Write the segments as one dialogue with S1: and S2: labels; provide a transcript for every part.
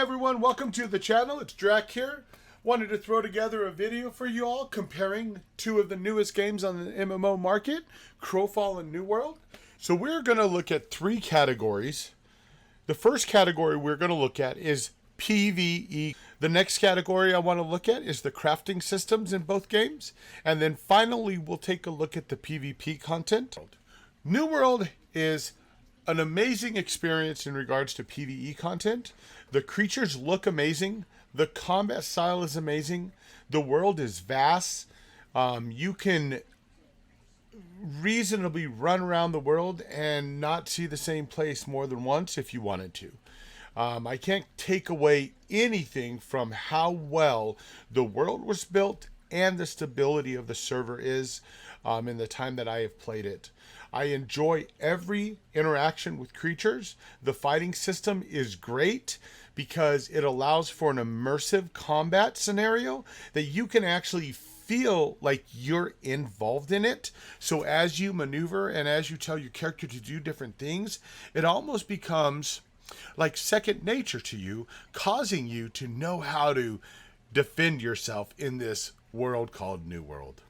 S1: everyone, welcome to the channel. It's Drac here. Wanted to throw together a video for you all comparing two of the newest games on the MMO market, Crowfall and New World. So we're going to look at three categories. The first category we're going to look at is PvE. The next category I want to look at is the crafting systems in both games. And then finally, we'll take a look at the PvP content. New World is an amazing experience in regards to PvE content. The creatures look amazing. The combat style is amazing. The world is vast. You can reasonably run around the world and not see the same place more than once if you wanted to. I can't take away anything from how well the world was built and the stability of the server is in the time that I have played it. I enjoy every interaction with creatures. The fighting system is great because it allows for an immersive combat scenario that you can actually feel like you're involved in it. So as you maneuver and as you tell your character to do different things, it almost becomes like second nature to you, causing you to know how to defend yourself in this world called New World.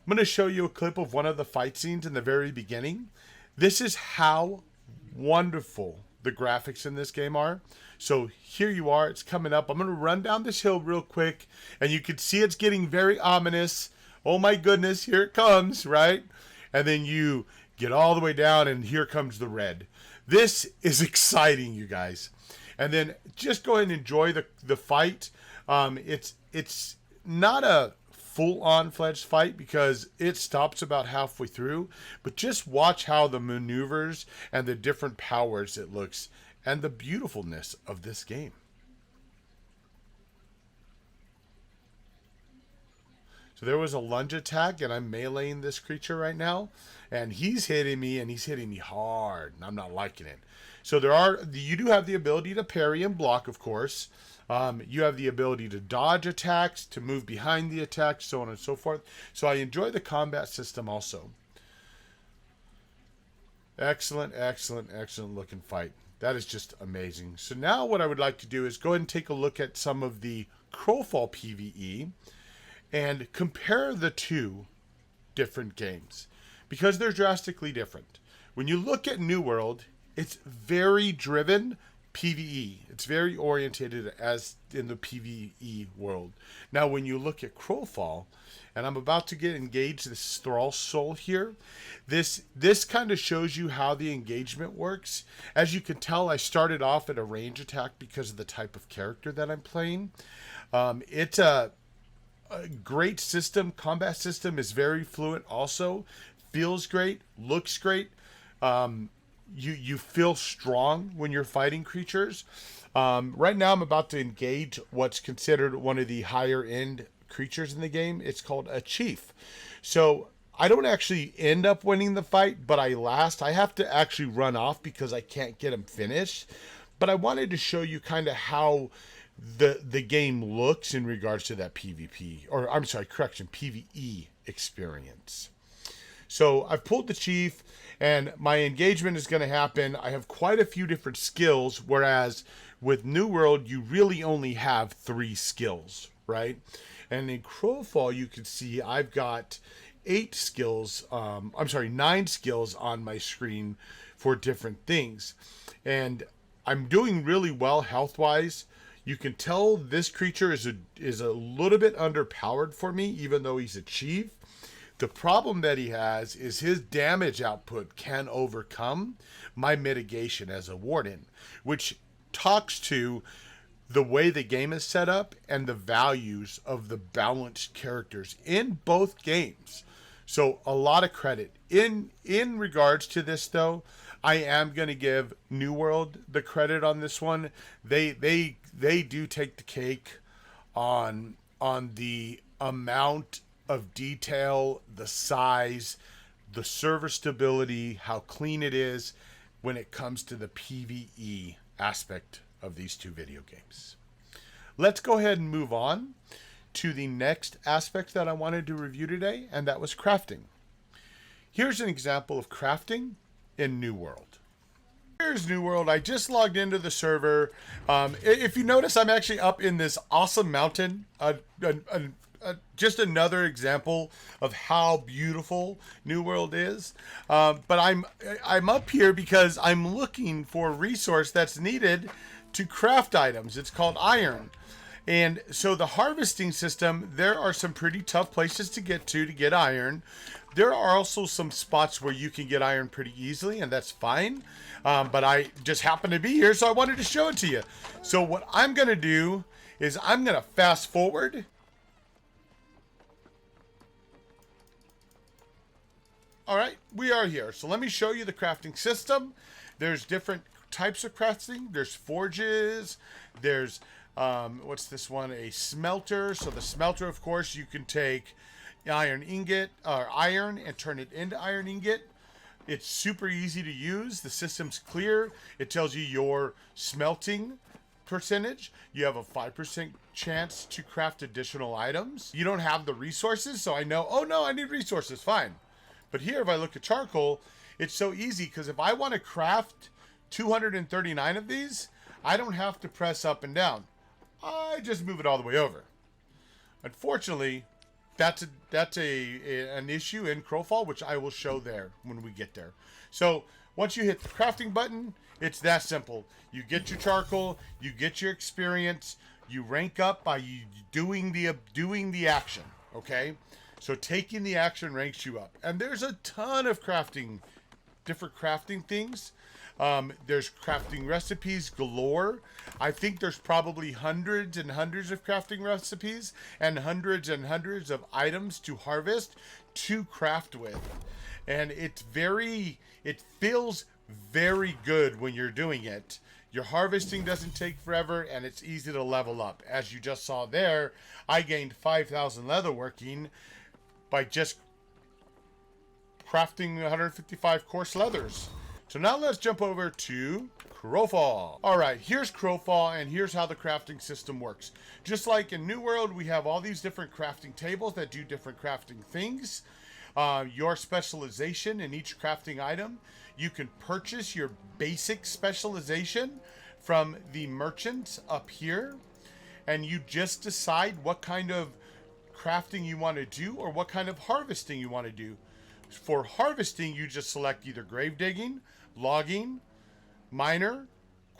S1: I'm going to show you a clip of one of the fight scenes in the very beginning. This is how wonderful the graphics in this game are. So here you are, it's coming up. I'm going to run down this hill real quick, and you can see it's getting very ominous. Oh my goodness, here it comes, right? And then you get all the way down, and here comes the red. This is exciting, you guys. And then just go ahead and enjoy the fight. It's not a full-on fledged fight because it stops about halfway through, but just watch how the maneuvers and the different powers it looks and the beautifulness of this game. So there was a lunge attack, and I'm meleeing this creature right now, and he's hitting me, and he's hitting me hard, and I'm not liking it. So you do have the ability to parry and block, of course. You have the ability to dodge attacks, to move behind the attack, so on and so forth. So I enjoy the combat system also. Excellent, excellent, excellent looking fight. That is just amazing. So now what I would like to do is go ahead and take a look at some of the Crowfall PvE and compare the two different games because they're drastically different. When you look at New World, it's very driven PvE. It's very oriented as in the PvE world. Now, when you look at Crowfall, and I'm about to get engaged this Thrall Soul here, this kind of shows you how the engagement works. As you can tell, I started off at a range attack because of the type of character that I'm playing. It's a great system. Combat system is very fluent also. Feels great. Looks great. You feel strong when you're fighting creatures. Right now I'm about to engage what's considered one of the higher end creatures in the game. It's called a chief. So I don't actually end up winning the fight, but I have to actually run off because I can't get him finished. But I wanted to show you kind of how the game looks in regards to that PvP, or I'm sorry, correction, PvE experience. So I've pulled the chief, and my engagement is going to happen. I have quite a few different skills, whereas with New World, you really only have 3 skills, right? And in Crowfall, you can see I've got 9 skills on my screen for different things. And I'm doing really well health-wise. You can tell this creature is a little bit underpowered for me, even though he's a chief. The problem that he has is his damage output can overcome my mitigation as a warden, which talks to the way the game is set up and the values of the balanced characters in both games. So a lot of credit. In regards to this, though, I am going to give New World the credit on this one. They do take the cake on the amount of detail, the size, the server stability, how clean it is when it comes to the PvE aspect of these two video games. Let's go ahead and move on to the next aspect that I wanted to review today, and that was crafting. Here's an example of crafting in New World. Here's New World. I just logged into the server. If you notice, I'm actually up in this awesome mountain. Just another example of how beautiful New World is. But I'm up here because I'm looking for a resource that's needed to craft items. It's called iron. And so the harvesting system, there are some pretty tough places to get iron. There are also some spots where you can get iron pretty easily, and that's fine. But I just happen to be here, so I wanted to show it to you. So what I'm going to do is I'm going to fast forward. All right, we are here. So let me show you the crafting system. There's different types of crafting. There's forges. There's, what's this one? A smelter. So the smelter, of course, you can take iron ingot or iron and turn it into iron ingot. It's super easy to use. The system's clear. It tells you your smelting percentage. You have a 5% chance to craft additional items. You don't have the resources, so I know, oh no, I need resources, fine. But here, if I look at charcoal, it's so easy because if I want to craft 239 of these, I don't have to press up and down. I just move it all the way over. Unfortunately, that's an issue in Crowfall, which I will show there when we get there. So once you hit the crafting button, it's that simple. You get your charcoal, you get your experience, you rank up by doing the action. Okay. So taking the action ranks you up. And there's a ton of different crafting things. There's crafting recipes galore. I think there's probably hundreds and hundreds of crafting recipes and hundreds of items to harvest to craft with. And it feels very good when you're doing it. Your harvesting doesn't take forever, and it's easy to level up. As you just saw there, I gained 5,000 leatherworking by just crafting 155 coarse leathers. So now let's jump over to Crowfall. All right, here's Crowfall, and here's how the crafting system works. Just like in New World, we have all these different crafting tables that do different crafting things. Your specialization in each crafting item. You can purchase your basic specialization from the merchants up here, and you just decide what kind of crafting you want to do or what kind of harvesting you want to do. For harvesting, you just select either grave digging, logging, miner,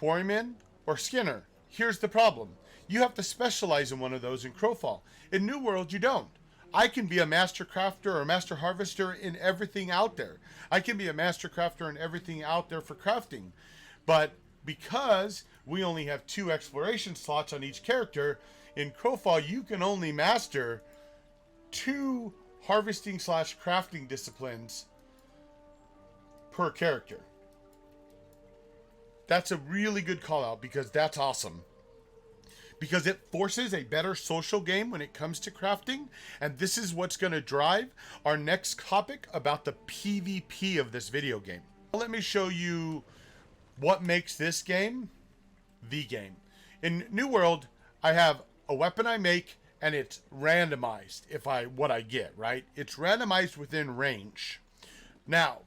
S1: quarryman, or skinner. Here's the problem. You have to specialize in one of those in Crowfall. In New World, you don't. I can be a master crafter or a master harvester in everything out there. I can be a master crafter in everything out there for crafting. But because we only have 2 exploration slots on each character, in Crowfall, you can only master 2 harvesting / crafting disciplines per character. That's a really good call out because that's awesome. Because it forces a better social game when it comes to crafting. And this is what's going to drive our next topic about the PvP of this video game. Let me show you what makes this game the game. In New World, I have a weapon I make, and it's randomized what I get, right? It's randomized within range. Now,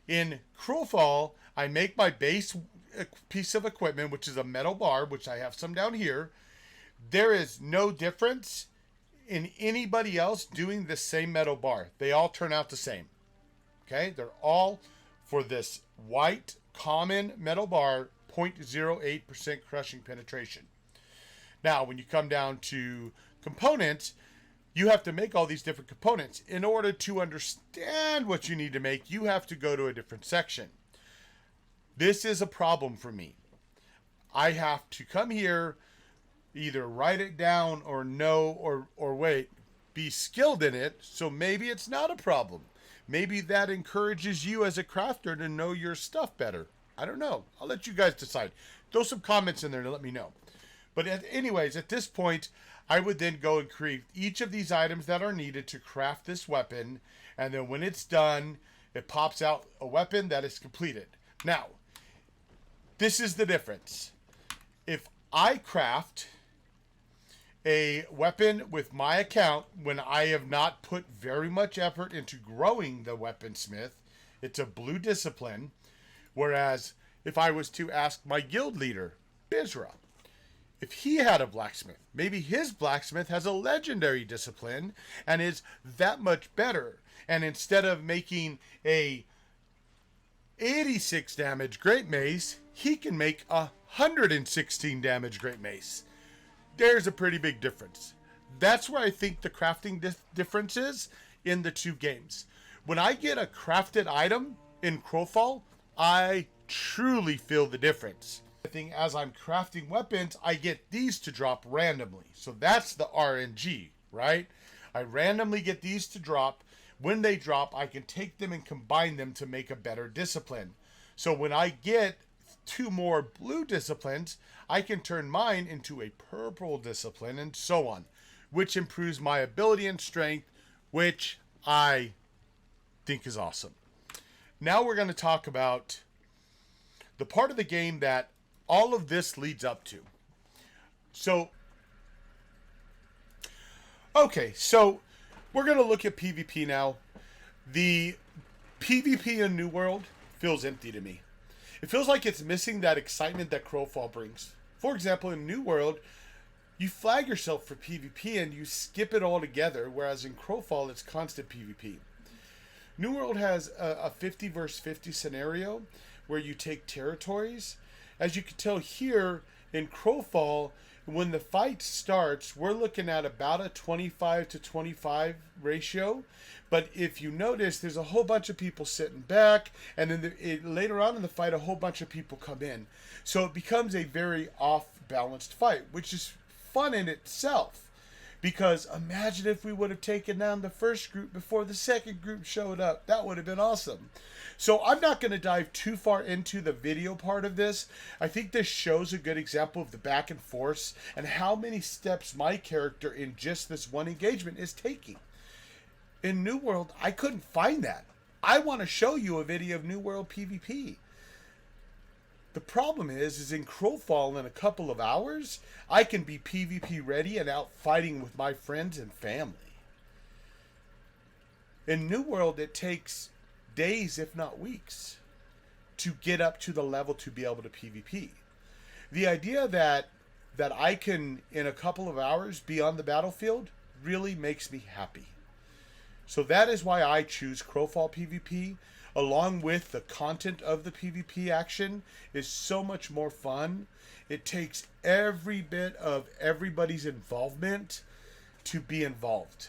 S1: in Crowfall, I make my base piece of equipment, which is a metal bar, which I have some down here. There is no difference in anybody else doing the same metal bar. They all turn out the same. Okay? They're all for this white common metal bar, 0.08% crushing penetration. Now, when you come down to components, you have to make all these different components. In order to understand what you need to make, you have to go to a different section. This is a problem for me. I have to come here, either write it down or know or wait, be skilled in it, so maybe it's not a problem. Maybe that encourages you as a crafter to know your stuff better. I don't know. I'll let you guys decide. Throw some comments in there to let me know. But anyways, at this point, I would then go and create each of these items that are needed to craft this weapon. And then when it's done, it pops out a weapon that is completed. Now, this is the difference. If I craft a weapon with my account when I have not put very much effort into growing the weaponsmith, it's a blue discipline. Whereas if I was to ask my guild leader, Bizra, if he had a blacksmith, maybe his blacksmith has a legendary discipline and is that much better. And instead of making a 86 damage great mace, he can make 116 damage great mace. There's a pretty big difference. That's where I think the crafting difference is in the two games. When I get a crafted item in Crowfall, I truly feel the difference. I think as I'm crafting weapons, I get these to drop randomly. So that's the RNG, right? I randomly get these to drop. When they drop, I can take them and combine them to make a better discipline. So when I get 2 more blue disciplines, I can turn mine into a purple discipline and so on, which improves my ability and strength, which I think is awesome. Now we're going to talk about the part of the game that all of this leads up to. So we're going to look at PvP now. The PvP in New World feels empty to me. It feels like it's missing that excitement that Crowfall brings. For example, in New World, you flag yourself for PvP and you skip it all together, whereas in Crowfall, it's constant PvP. New World has a 50 versus 50 scenario where you take territories. As you can tell here in Crowfall, when the fight starts, we're looking at about a 25 to 25 ratio. But if you notice, there's a whole bunch of people sitting back, and then later on in the fight, a whole bunch of people come in. So it becomes a very off-balanced fight, which is fun in itself. Because imagine if we would have taken down the first group before the second group showed up. That would have been awesome. So I'm not going to dive too far into the video part of this. I think this shows a good example of the back and forth and how many steps my character in just this one engagement is taking. In New World, I couldn't find that. I want to show you a video of New World PvP. The problem is in Crowfall in a couple of hours, I can be PvP ready and out fighting with my friends and family. In New World, it takes days, if not weeks, to get up to the level to be able to PvP. The idea that I can, in a couple of hours, be on the battlefield really makes me happy. So that is why I choose Crowfall PvP. Along with the content of the PvP action is so much more fun. It takes every bit of everybody's involvement to be involved.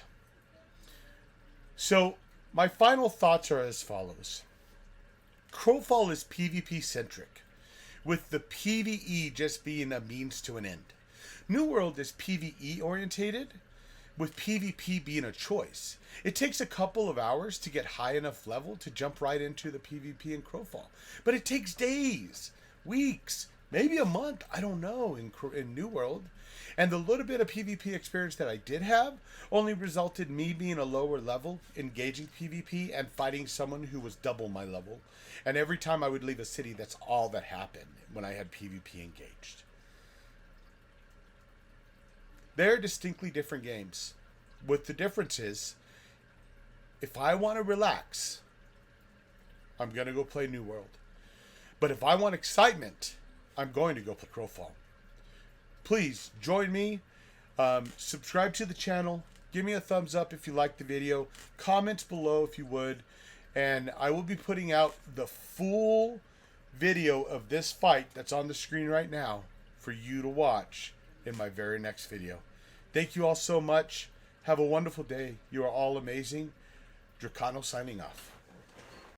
S1: So my final thoughts are as follows. Crowfall is PvP centric, with the PvE just being a means to an end. New World is PvE orientated, with PvP being a choice. It takes a couple of hours to get high enough level to jump right into the PvP in Crowfall. But it takes days, weeks, maybe a month, I don't know, in New World. And the little bit of PvP experience that I did have only resulted in me being a lower level, engaging PvP, and fighting someone who was double my level. And every time I would leave a city, that's all that happened when I had PvP engaged. They're distinctly different games. With the differences, if I want to relax, I'm going to go play New World. But if I want excitement, I'm going to go play Crowfall. Please join me. Subscribe to the channel. Give me a thumbs up if you like the video. Comments below if you would. And I will be putting out the full video of this fight that's on the screen right now for you to watch in my very next video. Thank you all so much. Have a wonderful day. You are all amazing. Dracano signing off.